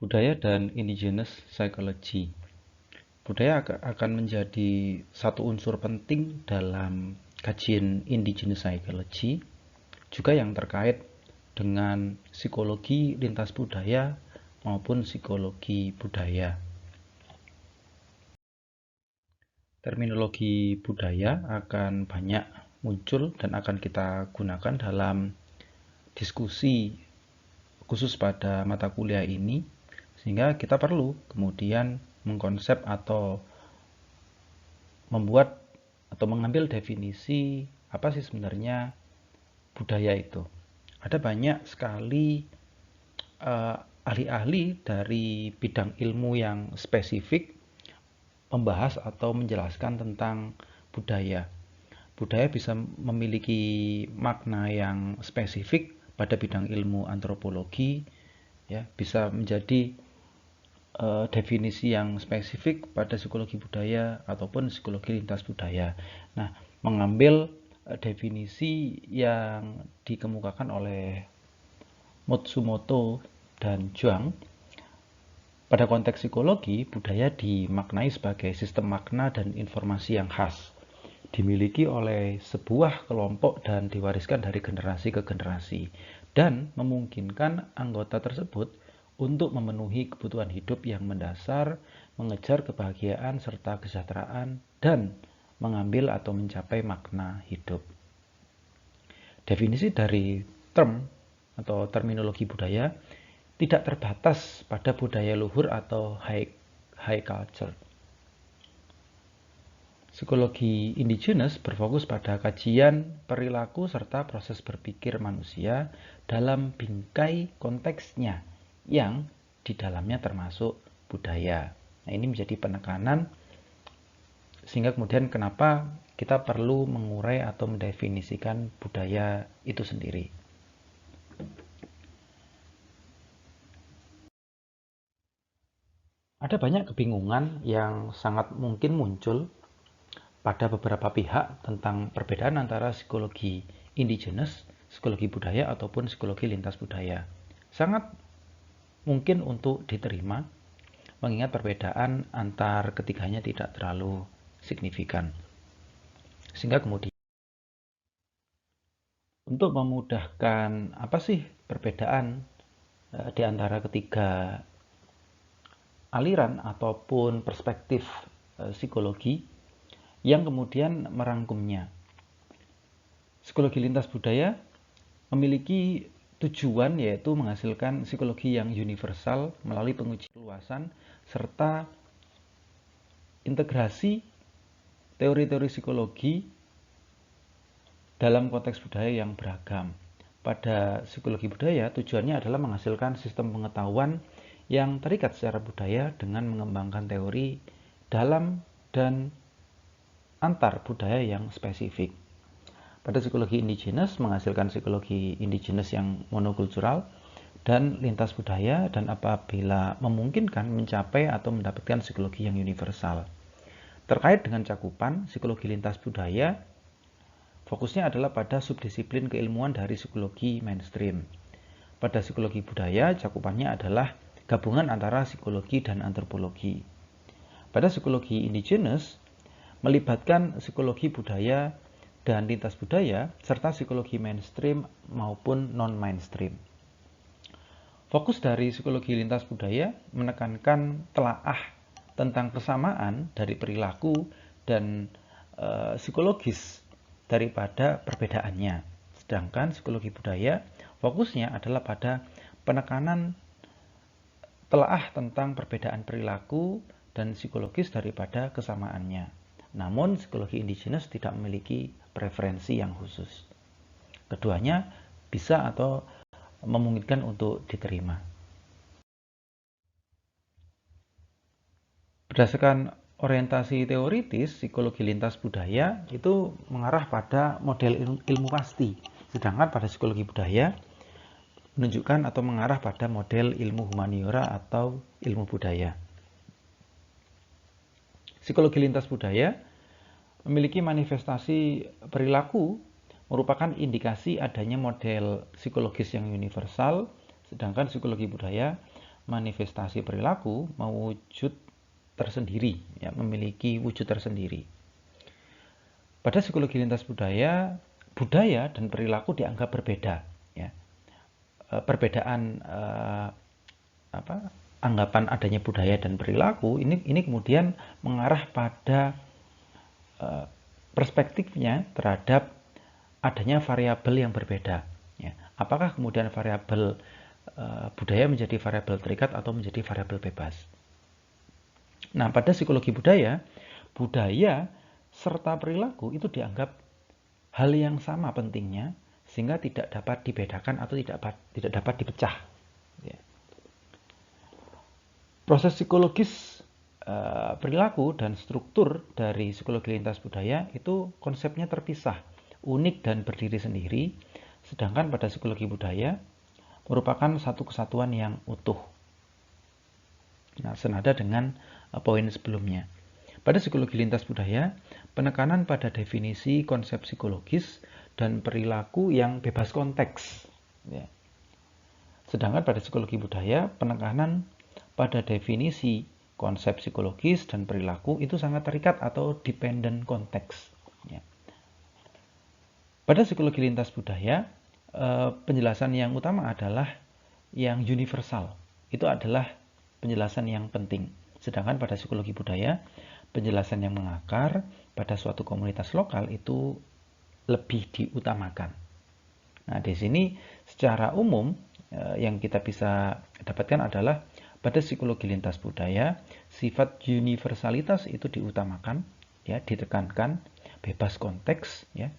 Budaya dan indigenous psychology. Budaya akan menjadi satu unsur penting dalam kajian indigenous psychology, juga yang terkait dengan psikologi lintas budaya maupun psikologi budaya. Terminologi budaya akan banyak muncul dan akan kita gunakan dalam diskusi khusus pada mata kuliah ini, sehingga kita perlu kemudian mengkonsep atau membuat atau mengambil definisi apa sih sebenarnya budaya itu. Ada banyak sekali ahli-ahli dari bidang ilmu yang spesifik membahas atau menjelaskan tentang budaya. Budaya bisa memiliki makna yang spesifik pada bidang ilmu antropologi, ya, bisa menjadi definisi yang spesifik pada psikologi budaya ataupun psikologi lintas budaya. Nah, mengambil definisi yang dikemukakan oleh Matsumoto dan Zhuang, pada konteks psikologi, budaya dimaknai sebagai sistem makna dan informasi yang khas, dimiliki oleh sebuah kelompok dan diwariskan dari generasi ke generasi, dan memungkinkan anggota tersebut untuk memenuhi kebutuhan hidup yang mendasar, mengejar kebahagiaan serta kesejahteraan, dan mengambil atau mencapai makna hidup. Definisi dari term atau terminologi budaya tidak terbatas pada budaya luhur atau high culture. Psikologi indigenous berfokus pada kajian perilaku serta proses berpikir manusia dalam bingkai konteksnya yang di dalamnya termasuk budaya. Nah, ini menjadi penekanan sehingga kemudian kenapa kita perlu mengurai atau mendefinisikan budaya itu sendiri. Ada banyak kebingungan yang sangat mungkin muncul pada beberapa pihak tentang perbedaan antara psikologi indigenous, psikologi budaya, ataupun psikologi lintas budaya. Sangat mungkin untuk diterima, mengingat perbedaan antar ketiganya tidak terlalu signifikan. Sehingga kemudian, untuk memudahkan apa sih perbedaan di antara ketiga aliran ataupun perspektif psikologi yang kemudian merangkumnya. Psikologi lintas budaya memiliki tujuan yaitu menghasilkan psikologi yang universal melalui pengujian luasan serta integrasi teori-teori psikologi dalam konteks budaya yang beragam. Pada psikologi budaya, tujuannya adalah menghasilkan sistem pengetahuan yang terikat secara budaya dengan mengembangkan teori dalam dan antar budaya yang spesifik. Pada psikologi indigenous menghasilkan psikologi indigenous yang monokultural dan lintas budaya, dan apabila memungkinkan mencapai atau mendapatkan psikologi yang universal. Terkait dengan cakupan psikologi lintas budaya, fokusnya adalah pada subdisiplin keilmuan dari psikologi mainstream. Pada psikologi budaya, cakupannya adalah gabungan antara psikologi dan antropologi. Pada psikologi indigenous, melibatkan psikologi budaya dan lintas budaya, serta psikologi mainstream maupun non-mainstream. Fokus dari psikologi lintas budaya menekankan telaah tentang kesamaan dari perilaku dan psikologis daripada perbedaannya. Sedangkan psikologi budaya fokusnya adalah pada penekanan telaah tentang perbedaan perilaku dan psikologis daripada kesamaannya. Namun psikologi indigenous tidak memiliki preferensi yang khusus. Keduanya bisa atau memungkinkan untuk diterima. Berdasarkan orientasi teoritis, psikologi lintas budaya itu mengarah pada model ilmu pasti, sedangkan pada psikologi budaya menunjukkan atau mengarah pada model ilmu humaniora atau ilmu budaya. Psikologi lintas budaya memiliki manifestasi perilaku merupakan indikasi adanya model psikologis yang universal, sedangkan psikologi budaya manifestasi perilaku mewujud tersendiri, ya, memiliki wujud tersendiri. Pada psikologi lintas budaya, budaya dan perilaku dianggap berbeda. Ya. Perbedaan anggapan adanya budaya dan perilaku ini kemudian mengarah pada perspektifnya terhadap adanya variabel yang berbeda. Ya. Apakah kemudian variabel budaya menjadi variabel terikat atau menjadi variabel bebas? Nah, pada psikologi budaya serta perilaku itu dianggap hal yang sama pentingnya sehingga tidak dapat dibedakan atau tidak dapat dipecah. Ya. Proses psikologis perilaku dan struktur dari psikologi lintas budaya itu konsepnya terpisah, unik dan berdiri sendiri, sedangkan pada psikologi budaya merupakan satu kesatuan yang utuh. Nah, senada dengan poin sebelumnya. Pada psikologi lintas budaya, penekanan pada definisi konsep psikologis dan perilaku yang bebas konteks. Ya. Sedangkan pada psikologi budaya, penekanan pada definisi konsep psikologis dan perilaku itu sangat terikat atau dependent konteks. Ya. Pada psikologi lintas budaya, penjelasan yang utama adalah yang universal. Itu adalah penjelasan yang penting. Sedangkan pada psikologi budaya, penjelasan yang mengakar pada suatu komunitas lokal itu lebih diutamakan. Nah, di sini secara umum yang kita bisa dapatkan adalah pada psikologi lintas budaya, sifat universalitas itu diutamakan, ya, ditekankan, bebas konteks, ya,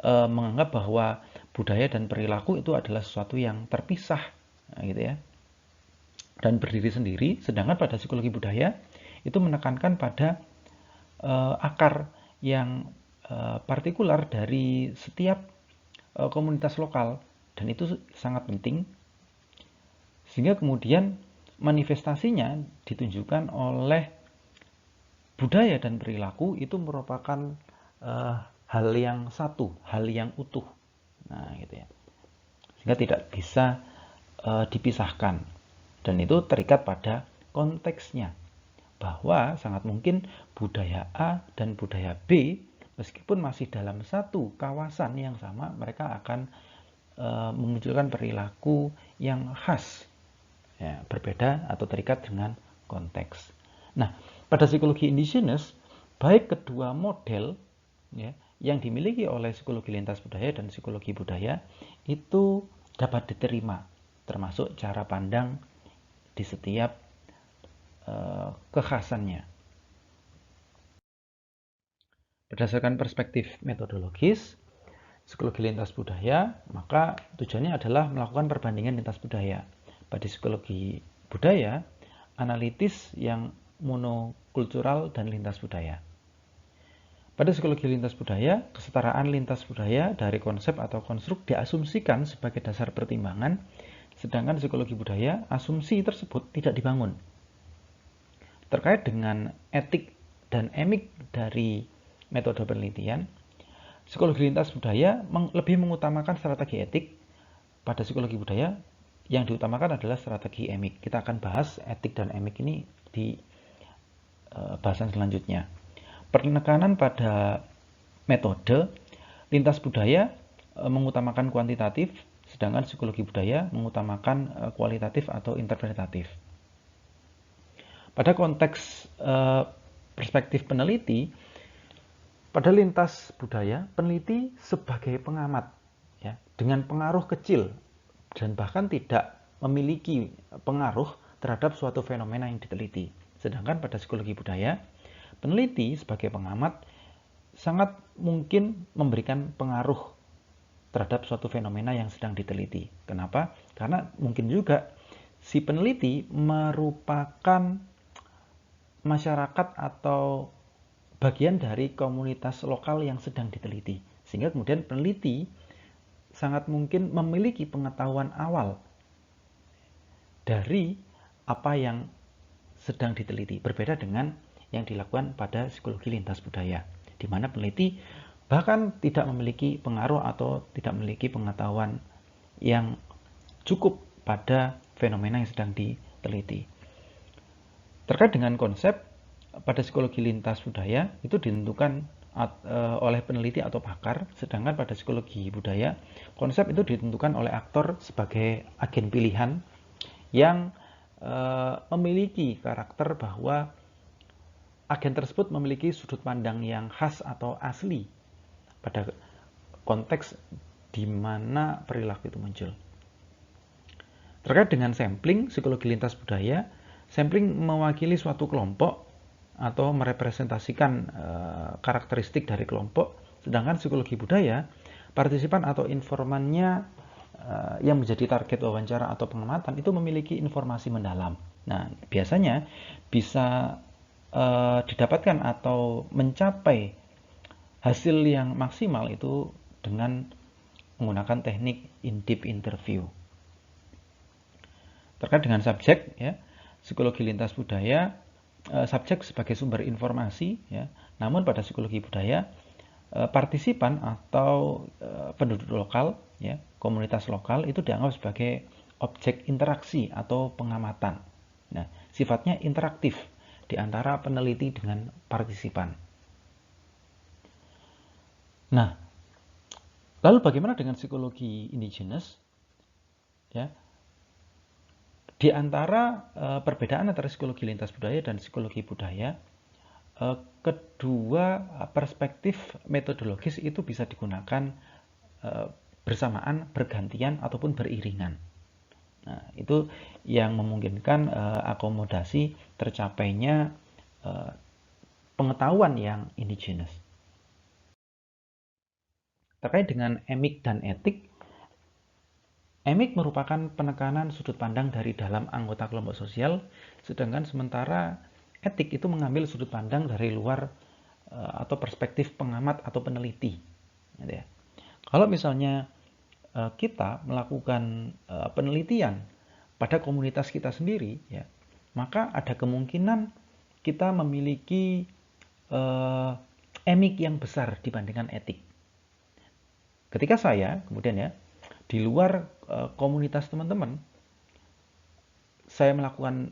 menganggap bahwa budaya dan perilaku itu adalah sesuatu yang terpisah, nah, gitu ya, dan berdiri sendiri. Sedangkan pada psikologi budaya itu menekankan pada akar yang partikular dari setiap komunitas lokal, dan itu sangat penting sehingga kemudian manifestasinya ditunjukkan oleh budaya dan perilaku itu merupakan hal yang satu, hal yang utuh. Nah, gitu ya. Sehingga tidak bisa dipisahkan. Dan itu terikat pada konteksnya. Bahwa sangat mungkin budaya A dan budaya B meskipun masih dalam satu kawasan yang sama, mereka akan memunculkan perilaku yang khas, ya, berbeda atau terikat dengan konteks. Nah, pada psikologi indigenous, baik kedua model, ya, yang dimiliki oleh psikologi lintas budaya dan psikologi budaya itu dapat diterima, termasuk cara pandang di setiap kekhasannya. Berdasarkan perspektif metodologis psikologi lintas budaya, maka tujuannya adalah melakukan perbandingan lintas budaya. Pada psikologi budaya, analitis yang monokultural dan lintas budaya. Pada psikologi lintas budaya, kesetaraan lintas budaya dari konsep atau konstruk diasumsikan sebagai dasar pertimbangan, sedangkan psikologi budaya, asumsi tersebut tidak dibangun. Terkait dengan etik dan emik dari metode penelitian, psikologi lintas budaya lebih mengutamakan strategi etik. Pada psikologi budaya, yang diutamakan adalah strategi emik. Kita akan bahas etik dan emik ini di bahasan selanjutnya. Penekanan pada metode, lintas budaya mengutamakan kuantitatif, sedangkan psikologi budaya mengutamakan kualitatif atau interpretatif. Pada konteks perspektif peneliti, pada lintas budaya, peneliti sebagai pengamat, ya, dengan pengaruh kecil dan bahkan tidak memiliki pengaruh terhadap suatu fenomena yang diteliti. Sedangkan pada psikologi budaya, peneliti sebagai pengamat sangat mungkin memberikan pengaruh terhadap suatu fenomena yang sedang diteliti. Kenapa? Karena mungkin juga si peneliti merupakan masyarakat atau bagian dari komunitas lokal yang sedang diteliti. Sehingga kemudian peneliti sangat mungkin memiliki pengetahuan awal dari apa yang sedang diteliti. Berbeda dengan yang dilakukan pada psikologi lintas budaya, di mana peneliti bahkan tidak memiliki pengaruh atau tidak memiliki pengetahuan yang cukup pada fenomena yang sedang teliti. Terkait dengan konsep, pada psikologi lintas budaya itu ditentukan oleh peneliti atau pakar, sedangkan pada psikologi budaya konsep itu ditentukan oleh aktor sebagai agen pilihan yang memiliki karakter bahwa agen tersebut memiliki sudut pandang yang khas atau asli pada konteks di mana perilaku itu muncul. Terkait dengan sampling, psikologi lintas budaya, sampling mewakili suatu kelompok atau merepresentasikan karakteristik dari kelompok, sedangkan psikologi budaya, partisipan atau informannya yang menjadi target wawancara atau pengamatan itu memiliki informasi mendalam. Nah, biasanya bisa didapatkan atau mencapai hasil yang maksimal itu dengan menggunakan teknik in-depth interview. Terkait dengan subjek, ya, psikologi lintas budaya, subjek sebagai sumber informasi, ya. Namun pada psikologi budaya, partisipan atau penduduk lokal, ya, komunitas lokal itu dianggap sebagai objek interaksi atau pengamatan. Nah, sifatnya interaktif di antara peneliti dengan partisipan. Nah, lalu bagaimana dengan psikologi indigenous? Ya, di antara perbedaan antara psikologi lintas budaya dan psikologi budaya, kedua perspektif metodologis itu bisa digunakan bersamaan, bergantian, ataupun beriringan. Nah, itu yang memungkinkan akomodasi tercapainya pengetahuan yang indigenous. Terkait dengan emik dan etik, emik merupakan penekanan sudut pandang dari dalam anggota kelompok sosial, sedangkan sementara etik itu mengambil sudut pandang dari luar atau perspektif pengamat atau peneliti. Kalau misalnya kita melakukan penelitian pada komunitas kita sendiri, ya, maka ada kemungkinan kita memiliki emik yang besar dibandingkan etik. Ketika saya kemudian, ya, di luar komunitas teman-teman, saya melakukan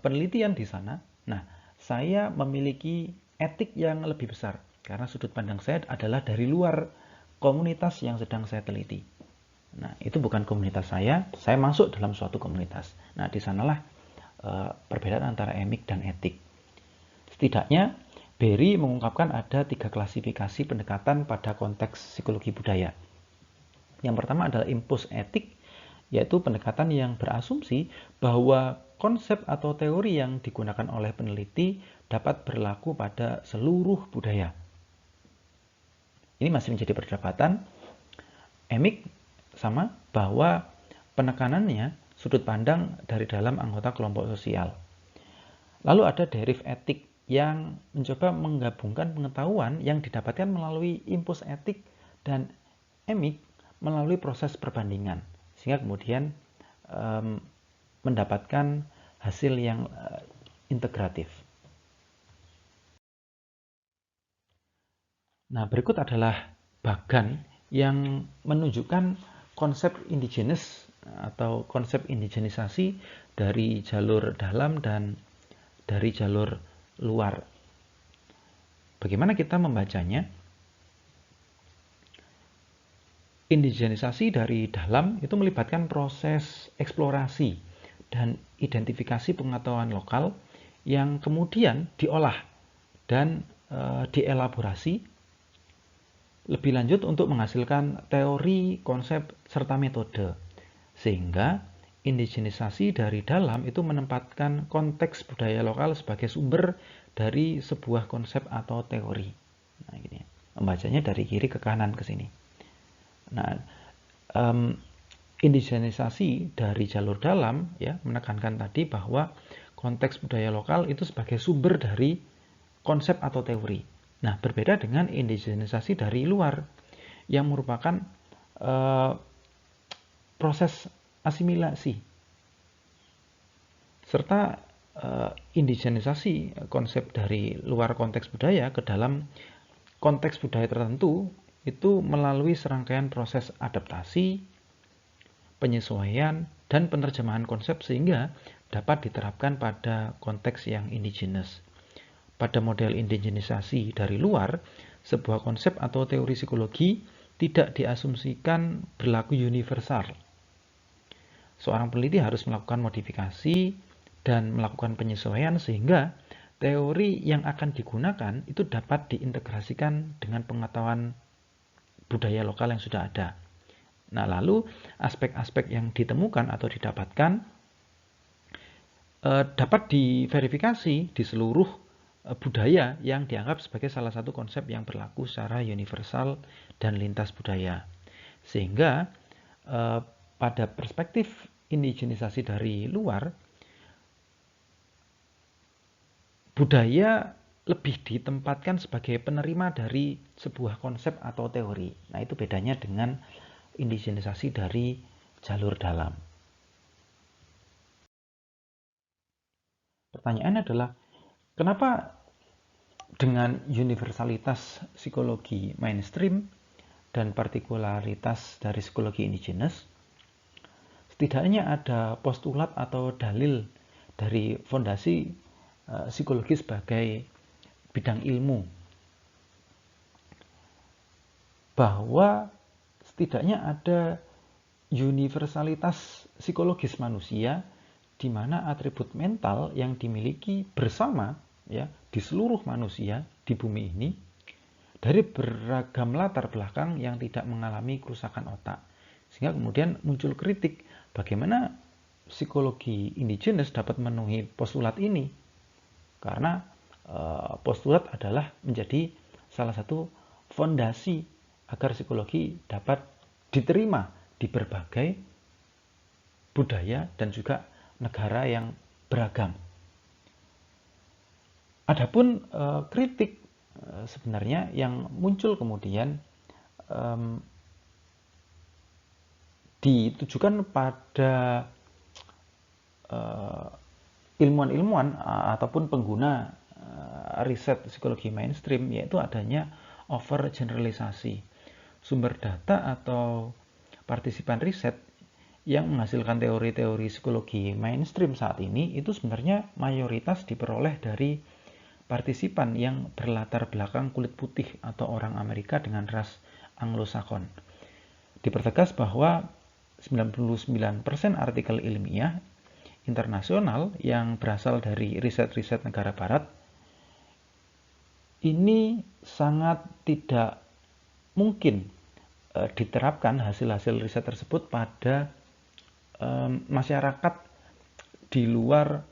penelitian di sana, nah, saya memiliki etik yang lebih besar karena sudut pandang saya adalah dari luar komunitas yang sedang saya teliti. Nah, itu bukan komunitas saya masuk dalam suatu komunitas. Nah, di sanalah perbedaan antara emik dan etik. Setidaknya Berry mengungkapkan ada 3 klasifikasi pendekatan pada konteks psikologi budaya. Yang pertama adalah impuls etik, yaitu pendekatan yang berasumsi bahwa konsep atau teori yang digunakan oleh peneliti dapat berlaku pada seluruh budaya. Ini masih menjadi perdebatan. Emik sama bahwa penekanannya sudut pandang dari dalam anggota kelompok sosial. Lalu ada deriv etik yang mencoba menggabungkan pengetahuan yang didapatkan melalui impuls etik dan emik melalui proses perbandingan, sehingga kemudian mendapatkan hasil yang integratif. Nah, berikut adalah bagan yang menunjukkan konsep indigenous atau konsep indigenisasi dari jalur dalam dan dari jalur luar. Bagaimana kita membacanya? Indigenisasi dari dalam itu melibatkan proses eksplorasi dan identifikasi pengetahuan lokal yang kemudian diolah dan dielaborasi lebih lanjut untuk menghasilkan teori, konsep, serta metode. Sehingga indigenisasi dari dalam itu menempatkan konteks budaya lokal sebagai sumber dari sebuah konsep atau teori. Nah, gini. Membacanya dari kiri ke kanan ke sini. Nah, indigenisasi dari jalur dalam, ya, menekankan tadi bahwa konteks budaya lokal itu sebagai sumber dari konsep atau teori. Nah, berbeda dengan indigenisasi dari luar yang merupakan proses asimilasi serta indigenisasi konsep dari luar konteks budaya ke dalam konteks budaya tertentu itu melalui serangkaian proses adaptasi, penyesuaian, dan penerjemahan konsep sehingga dapat diterapkan pada konteks yang indigenous. Pada model indigenisasi dari luar, sebuah konsep atau teori psikologi tidak diasumsikan berlaku universal. Seorang peneliti harus melakukan modifikasi dan melakukan penyesuaian sehingga teori yang akan digunakan itu dapat diintegrasikan dengan pengetahuan budaya lokal yang sudah ada. Nah, lalu aspek-aspek yang ditemukan atau didapatkan dapat diverifikasi di seluruh budaya yang dianggap sebagai salah satu konsep yang berlaku secara universal dan lintas budaya. Sehingga pada perspektif indigenisasi dari luar, budaya lebih ditempatkan sebagai penerima dari sebuah konsep atau teori. Nah, itu bedanya dengan indigenisasi dari jalur dalam. Pertanyaannya adalah, kenapa dengan universalitas psikologi mainstream dan partikularitas dari psikologi indigenous, setidaknya ada postulat atau dalil dari fondasi psikologi sebagai bidang ilmu, bahwa setidaknya ada universalitas psikologis manusia di mana atribut mental yang dimiliki bersama ya di seluruh manusia di bumi ini dari beragam latar belakang yang tidak mengalami kerusakan otak. Sehingga kemudian muncul kritik bagaimana psikologi indigenous dapat memenuhi postulat ini. Karena postulat adalah menjadi salah satu fondasi agar psikologi dapat diterima di berbagai budaya dan juga negara yang beragam. Adapun kritik sebenarnya yang muncul kemudian ditujukan pada ilmuwan-ilmuwan ataupun pengguna riset psikologi mainstream, yaitu adanya overgeneralisasi. Sumber data atau partisipan riset yang menghasilkan teori-teori psikologi mainstream saat ini itu sebenarnya mayoritas diperoleh dari partisipan yang berlatar belakang kulit putih atau orang Amerika dengan ras Anglo-Saxon. Dipertegas bahwa 99% artikel ilmiah internasional yang berasal dari riset-riset negara barat ini sangat tidak mungkin diterapkan hasil-hasil riset tersebut pada masyarakat di luar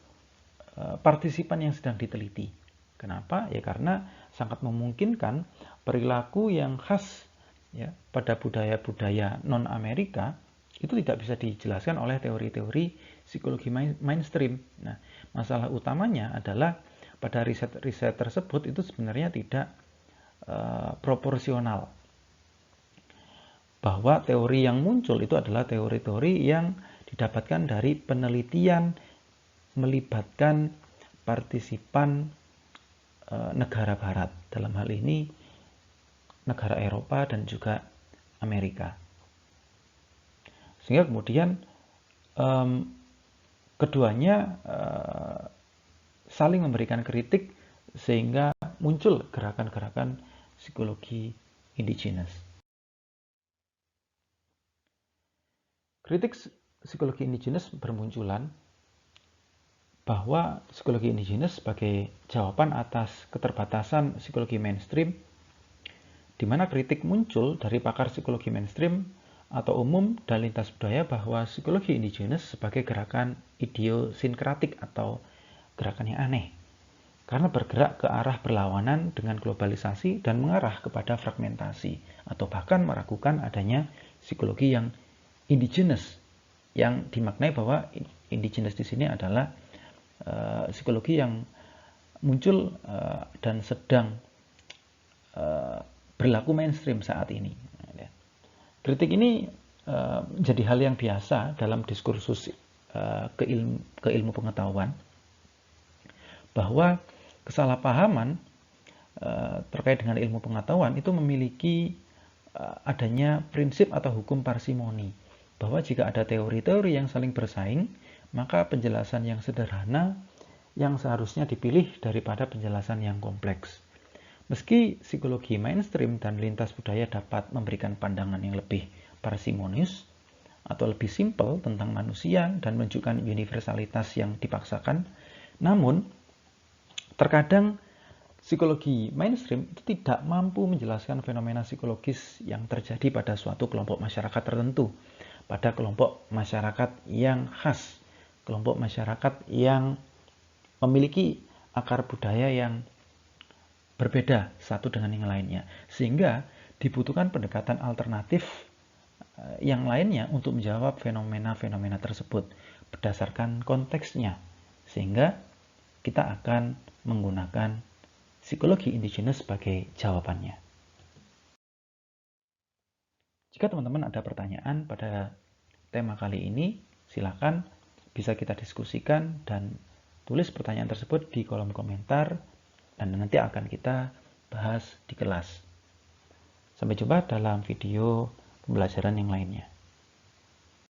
partisipan yang sedang diteliti. Kenapa? Ya karena sangat memungkinkan perilaku yang khas ya pada budaya-budaya non-Amerika itu tidak bisa dijelaskan oleh teori-teori psikologi mainstream. Nah, masalah utamanya adalah pada riset-riset tersebut itu sebenarnya tidak proporsional. Bahwa teori yang muncul itu adalah teori-teori yang didapatkan dari penelitian melibatkan partisipan negara barat, dalam hal ini negara Eropa dan juga Amerika. Sehingga kemudian keduanya saling memberikan kritik sehingga muncul gerakan-gerakan psikologi indigenous. Kritik psikologi indigenous bermunculan bahwa psikologi indigenous sebagai jawaban atas keterbatasan psikologi mainstream, di mana kritik muncul dari pakar psikologi mainstream atau umum dan lintas budaya bahwa psikologi indigenous sebagai gerakan idiosinkratik atau gerakan yang aneh, karena bergerak ke arah berlawanan dengan globalisasi dan mengarah kepada fragmentasi, atau bahkan meragukan adanya psikologi yang indigenous, yang dimaknai bahwa indigenous di sini adalah psikologi yang muncul dan sedang berlaku mainstream saat ini. Kritik ini menjadi hal yang biasa dalam diskursus keilmu pengetahuan, bahwa kesalahpahaman terkait dengan ilmu pengetahuan itu memiliki adanya prinsip atau hukum parsimoni, bahwa jika ada teori-teori yang saling bersaing, maka penjelasan yang sederhana yang seharusnya dipilih daripada penjelasan yang kompleks. Meski psikologi mainstream dan lintas budaya dapat memberikan pandangan yang lebih parsimonius atau lebih simpel tentang manusia dan menunjukkan universalitas yang dipaksakan, namun terkadang psikologi mainstream itu tidak mampu menjelaskan fenomena psikologis yang terjadi pada suatu kelompok masyarakat tertentu, pada kelompok masyarakat yang khas, kelompok masyarakat yang memiliki akar budaya yang berbeda satu dengan yang lainnya. Sehingga dibutuhkan pendekatan alternatif yang lainnya untuk menjawab fenomena-fenomena tersebut berdasarkan konteksnya. Sehingga kita akan menggunakan psikologi indigenous sebagai jawabannya. Jika teman-teman ada pertanyaan pada tema kali ini, silakan bisa kita diskusikan dan tulis pertanyaan tersebut di kolom komentar dan nanti akan kita bahas di kelas. Sampai jumpa dalam video pembelajaran yang lainnya.